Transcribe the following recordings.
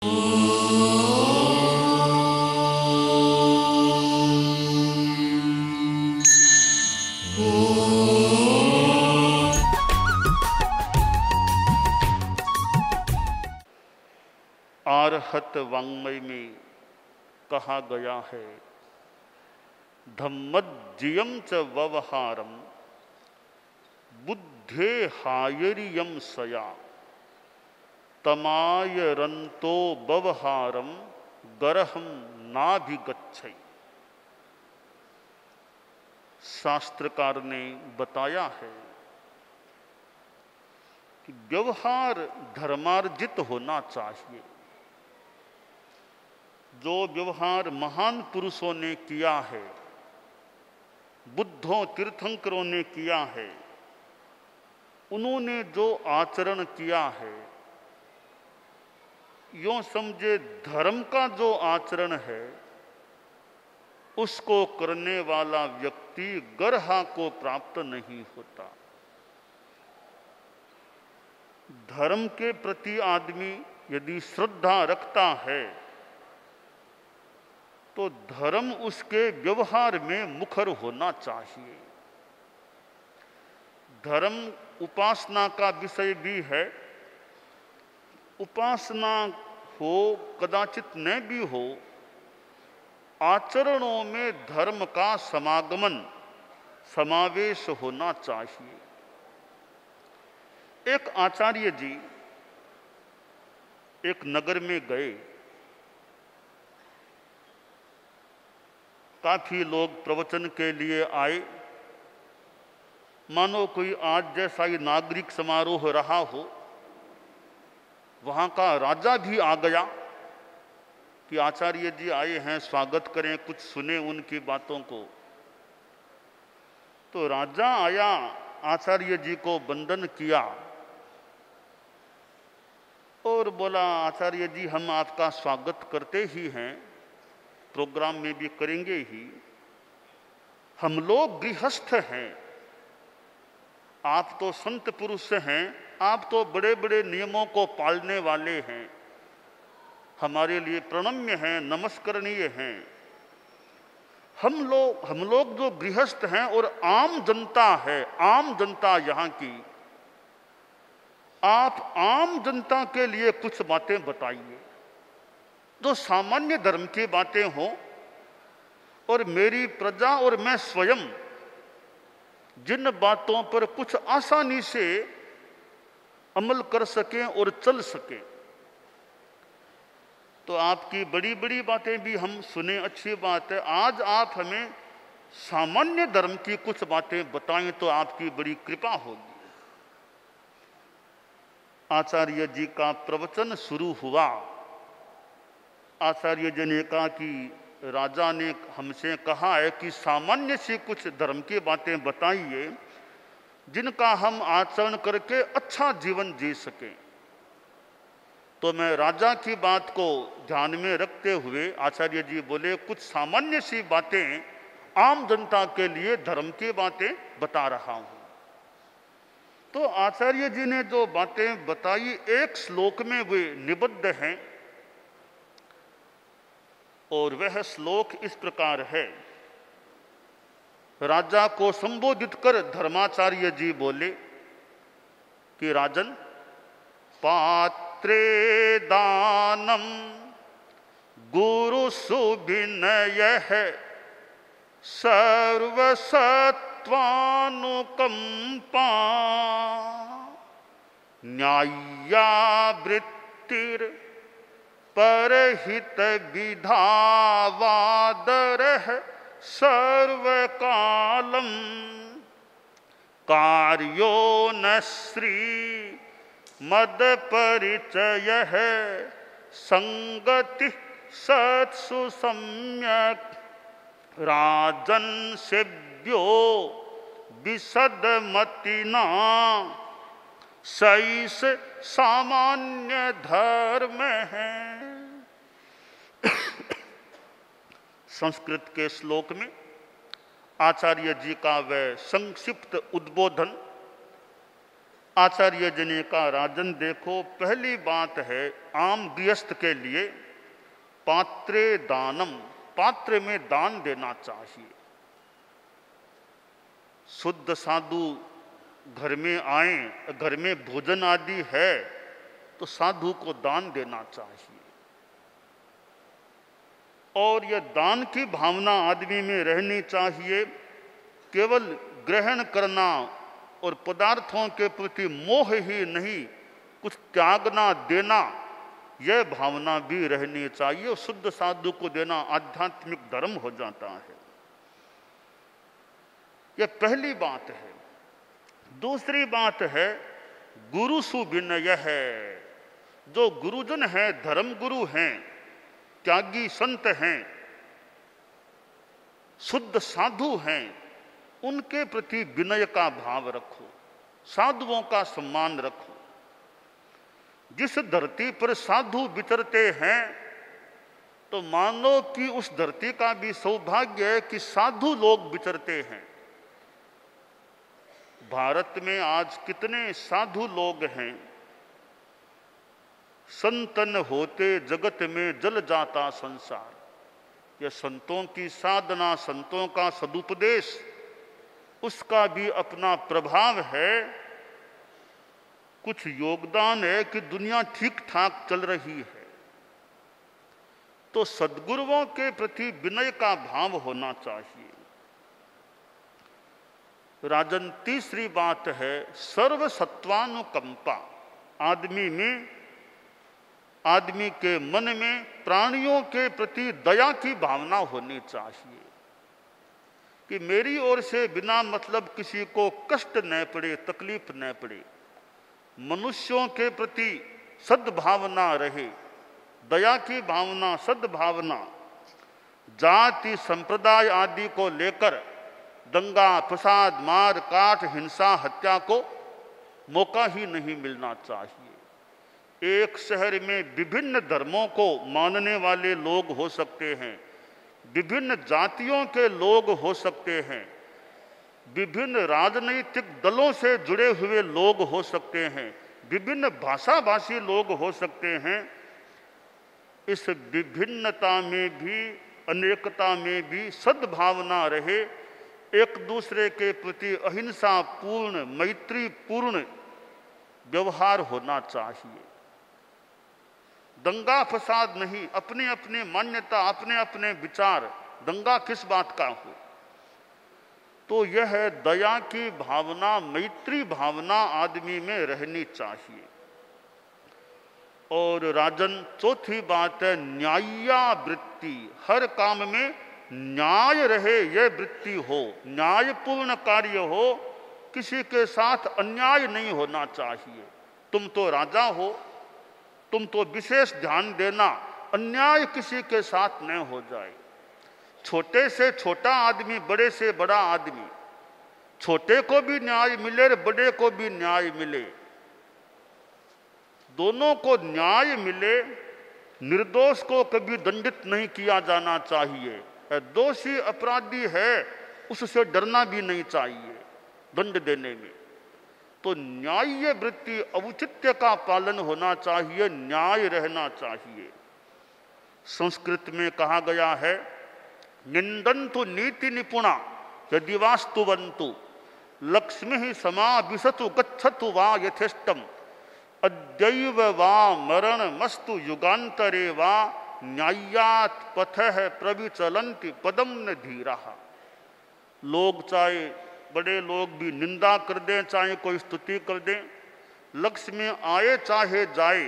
आर्हत वाङ्मय में कहा गया है, धम्मज्जियम च व्यवहारम बुद्धे हायरियम सया तमायरंतो व्यवहारम गरहम नाभिगच्छै। शास्त्रकार ने बताया है कि व्यवहार धर्मार्जित होना चाहिए। जो व्यवहार महान पुरुषों ने किया है, बुद्धों तीर्थंकरों ने किया है, उन्होंने जो आचरण किया है, यूं समझे धर्म का जो आचरण है, उसको करने वाला व्यक्ति गरहा को प्राप्त नहीं होता। धर्म के प्रति आदमी यदि श्रद्धा रखता है तो धर्म उसके व्यवहार में मुखर होना चाहिए। धर्म उपासना का विषय भी है। उपासना हो कदाचित न भी हो, आचरणों में धर्म का समागमन समावेश होना चाहिए। एक आचार्य जी एक नगर में गए। काफी लोग प्रवचन के लिए आए। मानो कोई आज जैसा ही नागरिक समारोह रहा हो। वहां का राजा भी आ गया कि आचार्य जी आए हैं, स्वागत करें, कुछ सुने उनकी बातों को। तो राजा आया, आचार्य जी को वंदन किया और बोला, आचार्य जी हम आपका स्वागत करते ही हैं, प्रोग्राम में भी करेंगे ही। हम लोग गृहस्थ हैं, आप तो संत पुरुष हैं, आप तो बड़े बड़े नियमों को पालने वाले हैं, हमारे लिए प्रणम्य हैं, नमस्करणीय हैं। हम लोग जो गृहस्थ हैं और आम जनता है, आम जनता यहाँ की, आप आम जनता के लिए कुछ बातें बताइए जो सामान्य धर्म की बातें हों, और मेरी प्रजा और मैं स्वयं जिन बातों पर कुछ आसानी से अमल कर सकें और चल सकें। तो आपकी बड़ी बड़ी बातें भी हम सुने, अच्छी बात है। आज आप हमें सामान्य धर्म की कुछ बातें बताएं तो आपकी बड़ी कृपा होगी। आचार्य जी का प्रवचन शुरू हुआ। आचार्य जी ने कहा कि राजा ने हमसे कहा है कि सामान्य सी कुछ धर्म की बातें बताइए जिनका हम आचरण करके अच्छा जीवन जी सकें। तो मैं राजा की बात को ध्यान में रखते हुए आचार्य जी बोले, कुछ सामान्य सी बातें आम जनता के लिए धर्म की बातें बता रहा हूं। तो आचार्य जी ने जो बातें बताई एक श्लोक में वे निबद्ध हैं, और वह श्लोक इस प्रकार है। राजा को संबोधित कर धर्माचार्य जी बोले कि राजन, पात्रे दानम गुरु सुविनयः सर्वसत्वानुकंपा न्याय्यावृत्तिर परहित विधावादरः सर्वकालम कार्यो न श्री मद परिचयः संगति सत्सु सम्यक् राजन सेव्यो विशदमतिना सैस सामान्य धर्म है। संस्कृत के श्लोक में आचार्य जी का वह संक्षिप्त उद्बोधन आचार्य जी ने कहा, राजन देखो, पहली बात है आम गृहस्थ के लिए पात्रे दानम, पात्र में दान देना चाहिए। शुद्ध साधु घर में आए, घर में भोजन आदि है तो साधु को दान देना चाहिए। और यह दान की भावना आदमी में रहनी चाहिए। केवल ग्रहण करना और पदार्थों के प्रति मोह ही नहीं, कुछ त्यागना देना, यह भावना भी रहनी चाहिए। और शुद्ध साधु को देना आध्यात्मिक धर्म हो जाता है। यह पहली बात है। दूसरी बात है गुरु सुविनय है। जो गुरुजन हैं, धर्म गुरु हैं, त्यागी संत हैं, शुद्ध साधु हैं, उनके प्रति विनय का भाव रखो, साधुओं का सम्मान रखो। जिस धरती पर साधु विचरते हैं तो मानो कि उस धरती का भी सौभाग्य है कि साधु लोग विचरते हैं। भारत में आज कितने साधु लोग हैं। संतन होते जगत में जल जाता संसार। यह संतों की साधना, संतों का सदुपदेश, उसका भी अपना प्रभाव है, कुछ योगदान है कि दुनिया ठीक ठाक चल रही है। तो सद्गुरुओं के प्रति विनय का भाव होना चाहिए। राजन तीसरी बात है सर्वसत्वानुकंपा। आदमी के मन में प्राणियों के प्रति दया की भावना होनी चाहिए कि मेरी ओर से बिना मतलब किसी को कष्ट न पड़े, तकलीफ न पड़े। मनुष्यों के प्रति सद्भावना रहे, दया की भावना, सद्भावना। जाति संप्रदाय आदि को लेकर दंगा फसाद, मार काट, हिंसा, हत्या को मौका ही नहीं मिलना चाहिए। एक शहर में विभिन्न धर्मों को मानने वाले लोग हो सकते हैं, विभिन्न जातियों के लोग हो सकते हैं, विभिन्न राजनीतिक दलों से जुड़े हुए लोग हो सकते हैं, विभिन्न भाषा भाषी लोग हो सकते हैं। इस विभिन्नता में भी, अनेकता में भी सद्भावना रहे, एक दूसरे के प्रति अहिंसा पूर्ण, मैत्री पूर्ण व्यवहार होना चाहिए। दंगा फसाद नहीं, अपनी अपनी मान्यता, अपने अपने विचार, दंगा किस बात का हो। तो यह दया की भावना, मैत्री भावना आदमी में रहनी चाहिए। और राजन चौथी बात है न्याय्यावृत्ति। हर काम में न्याय रहे, यह वृत्ति हो, न्यायपूर्ण कार्य हो, किसी के साथ अन्याय नहीं होना चाहिए। तुम तो राजा हो, तुम तो विशेष ध्यान देना, अन्याय किसी के साथ न हो जाए। छोटे से छोटा आदमी, बड़े से बड़ा आदमी, छोटे को भी न्याय मिले, बड़े को भी न्याय मिले, दोनों को न्याय मिले। निर्दोष को कभी दंडित नहीं किया जाना चाहिए। दोषी अपराधी है, उससे डरना भी नहीं चाहिए दंड देने में। तो न्याय्य वृत्ति, औचित्य का पालन होना चाहिए, न्याय रहना चाहिए। संस्कृत में कहा गया है निंदन्तु नीति निपुणा यदि वास्तुवन्तु लक्ष्मी समाविशतु गच्छतु वा यथेष्टम अद्यैव वा मरणमस्तु युगान्तरे वा न्याय्यात् पथः प्रविचलन्ति पदम न धीराः। लोग चाहे बड़े लोग भी निंदा कर दें, चाहे कोई स्तुति कर दें, लक्ष्य में आए चाहे जाए,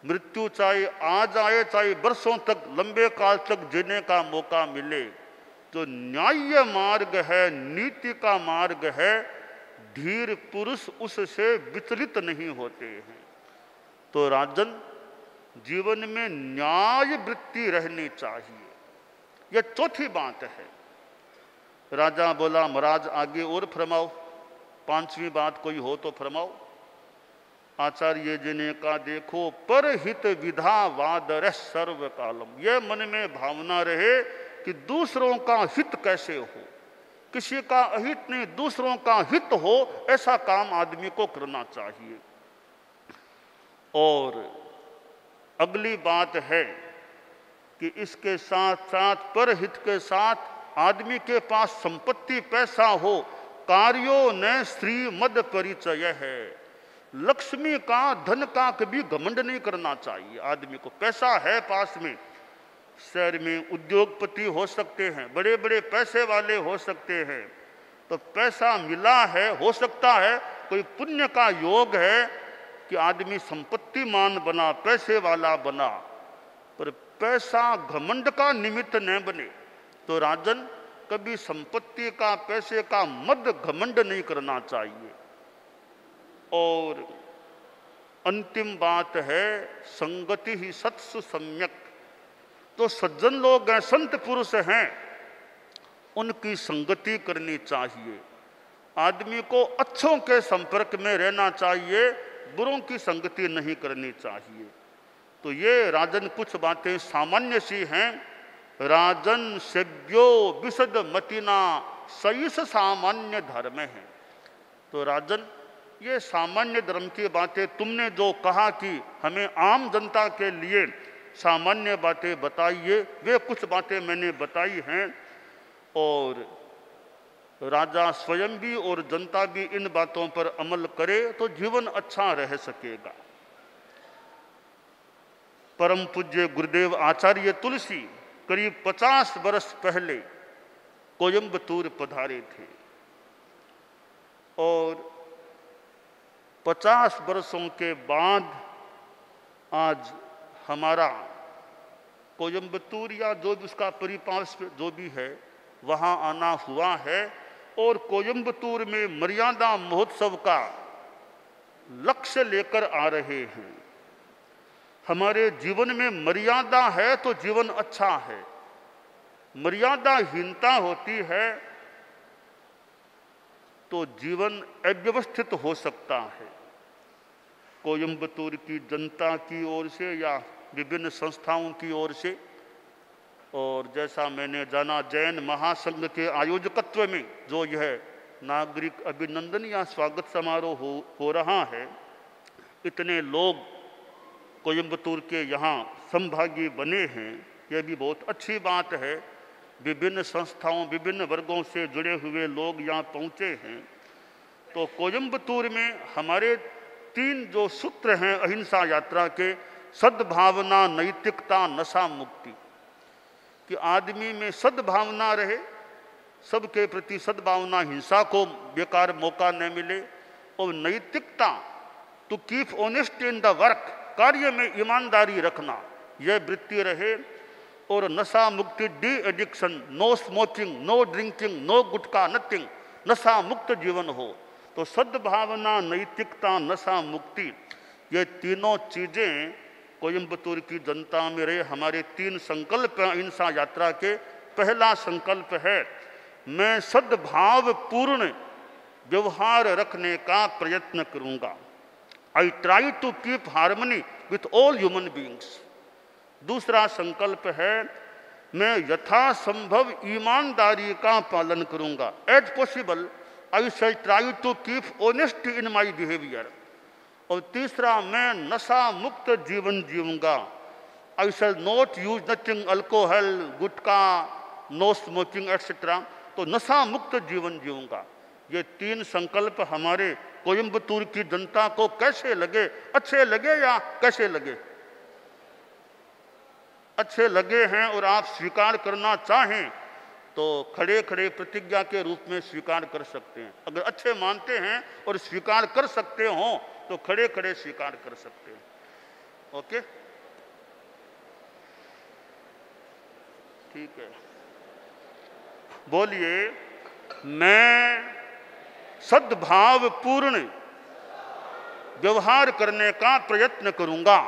मृत्यु चाहे आ जाए, चाहे वर्षों तक, लंबे काल तक जीने का मौका मिले, जो न्याय्य मार्ग है, नीति का मार्ग है, धीर पुरुष उससे विचलित नहीं होते हैं। तो राजन जीवन में न्याय वृत्ति रहनी चाहिए, यह चौथी बात है। राजा बोला महाराज आगे और फरमाओ, पांचवी बात कोई हो तो फरमाओ। आचार्य जी ने कहा देखो परहित विधा वादर सर्व कालम। यह मन में भावना रहे कि दूसरों का हित कैसे हो, किसी का अहित नहीं, दूसरों का हित हो, ऐसा काम आदमी को करना चाहिए। और अगली बात है कि इसके साथ साथ परहित के साथ आदमी के पास संपत्ति पैसा हो, कार्यों ने श्री मद परिचय है। लक्ष्मी का धन का कभी घमंड नहीं करना चाहिए आदमी को। पैसा है पास में, शहर में उद्योगपति हो सकते हैं, बड़े बड़े पैसे वाले हो सकते हैं, तो पैसा मिला है, हो सकता है कोई पुण्य का योग है कि आदमी संपत्तिमान बना, पैसे वाला बना, पर पैसा घमंड का निमित्त न बने। तो राजन, कभी संपत्ति का, पैसे का मद घमंड नहीं करना चाहिए। और अंतिम बात है संगति ही सत्सु सम्यक। तो सज्जन लोग हैं, संत पुरुष हैं, उनकी संगति करनी चाहिए। आदमी को अच्छों के संपर्क में रहना चाहिए, बुरों की संगति नहीं करनी चाहिए। तो ये राजन कुछ बातें सामान्य सी हैं। राजन सेव्यो विशद मतिना सईस सामान्य धर्म है। तो राजन, ये सामान्य धर्म की बातें तुमने जो कहा कि हमें आम जनता के लिए सामान्य बातें बताइए, वे कुछ बातें मैंने बताई हैं। और राजा स्वयं भी और जनता भी इन बातों पर अमल करे तो जीवन अच्छा रह सकेगा। परम पूज्य गुरुदेव आचार्य तुलसी करीब 50 वर्ष पहले कोयंबटूर पधारे थे और 50 वर्षों के बाद आज हमारा कोयंबटूर या जो भी उसका परिपार्श जो भी है वहाँ आना हुआ है। और कोयंबटूर में मर्यादा महोत्सव का लक्ष्य लेकर आ रहे हैं। हमारे जीवन में मर्यादा है तो जीवन अच्छा है, मर्यादाहीनता होती है तो जीवन अव्यवस्थित हो सकता है। कोयंबटूर की जनता की ओर से या विभिन्न संस्थाओं की ओर से, और जैसा मैंने जाना जैन महासंघ के आयोजकत्व में जो यह नागरिक अभिनंदन या स्वागत समारोह हो रहा है, इतने लोग कोयंबटूर के यहाँ संभागी बने हैं, यह भी बहुत अच्छी बात है। विभिन्न संस्थाओं, विभिन्न वर्गों से जुड़े हुए लोग यहाँ पहुँचे हैं। तो कोयंबटूर में हमारे 3 जो सूत्र हैं अहिंसा यात्रा के, सद्भावना, नैतिकता, नशा मुक्ति, कि आदमी में सद्भावना रहे, सबके प्रति सद्भावना, हिंसा को बेकार मौका न मिले, और नैतिकता, to keep honesty in the work, कार्य में ईमानदारी रखना, यह वृत्ति रहे। और नशा मुक्ति, de-addiction, no smoking, no drinking, no gutkha, nothing, नशा मुक्त जीवन हो। तो सद्भावना, नैतिकता, नशा मुक्ति, ये तीनों चीज़ें कोयंबटूर की जनता में रहे। हमारे 3 संकल्प अहिंसा यात्रा के। पहला संकल्प है, मैं सद्भाव पूर्ण व्यवहार रखने का प्रयत्न करूंगा। I try to keep harmony with all human beings. दूसरा संकल्प है, मैं यथासंभव ईमानदारी का पालन करूंगा। As possible I shall try to keep honesty in my behaviour. और तीसरा, मैं नशा मुक्त जीवन जीऊंगा। I shall not use nothing, alcohol, gutkha, no smoking etcetera. तो नशा मुक्त जीवन जीऊंगा। ये 3 संकल्प हमारे कोयंबटूर की जनता को कैसे लगे? अच्छे लगे या कैसे लगे? अच्छे लगे हैं और आप स्वीकार करना चाहें तो खड़े खड़े प्रतिज्ञा के रूप में स्वीकार कर सकते हैं। अगर अच्छे मानते हैं और स्वीकार कर सकते हो तो खड़े खड़े स्वीकार कर सकते हैं। ओके, ठीक है, बोलिए। मैं सद्भाव पूर्ण व्यवहार करने का प्रयत्न करूंगा।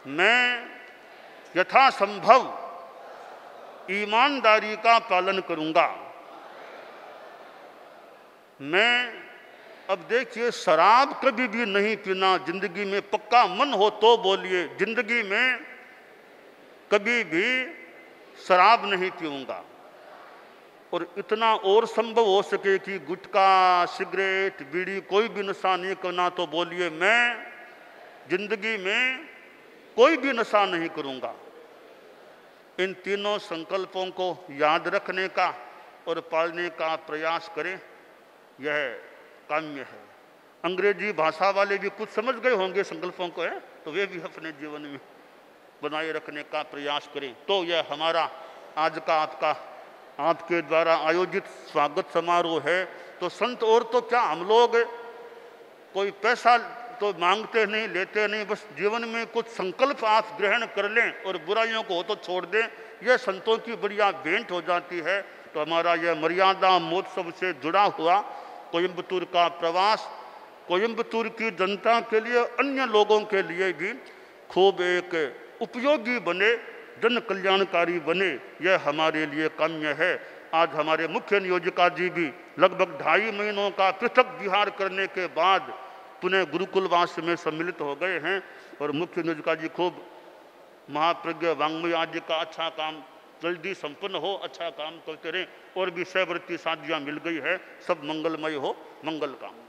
मैं यथासंभव ईमानदारी का पालन करूंगा। मैं, अब देखिए, शराब कभी भी नहीं पीना जिंदगी में, पक्का मन हो तो बोलिए, जिंदगी में कभी भी शराब नहीं पीऊंगा। और इतना और संभव हो सके कि गुटखा, सिगरेट, बीड़ी कोई भी नशा नहीं करना, तो बोलिए मैं जिंदगी में कोई भी नशा नहीं करूंगा। इन तीनों संकल्पों को याद रखने का और पालने का प्रयास करें, यह काम्य है। अंग्रेजी भाषा वाले भी कुछ समझ गए होंगे संकल्पों को, है तो वे भी अपने जीवन में बनाए रखने का प्रयास करें। तो यह हमारा आज का आपके द्वारा आयोजित स्वागत समारोह है। तो संत और तो क्या, हम लोग कोई पैसा तो मांगते नहीं, लेते नहीं, बस जीवन में कुछ संकल्प आप ग्रहण कर लें और बुराइयों को हो तो छोड़ दें, यह संतों की बढ़िया भेंट हो जाती है। तो हमारा यह मर्यादा महोत्सव से जुड़ा हुआ कोयम्बतूर का प्रवास कोयम्बतूर की जनता के लिए, अन्य लोगों के लिए भी खूब एक उपयोगी बने, जन कल्याणकारी बने, यह हमारे लिए काम्य है। आज हमारे मुख्य नियोजिका जी भी लगभग 2.5 महीनों का पृथक विहार करने के बाद पुनः गुरुकुलवास में सम्मिलित हो गए हैं। और मुख्य नियोजिका जी खूब महाप्रज्ञ वांग्मय आदि का अच्छा काम जल्दी संपन्न हो, अच्छा काम करते रहें। और भी सहवर्ती साथियाँ मिल गई है, सब मंगलमय हो, मंगल काम।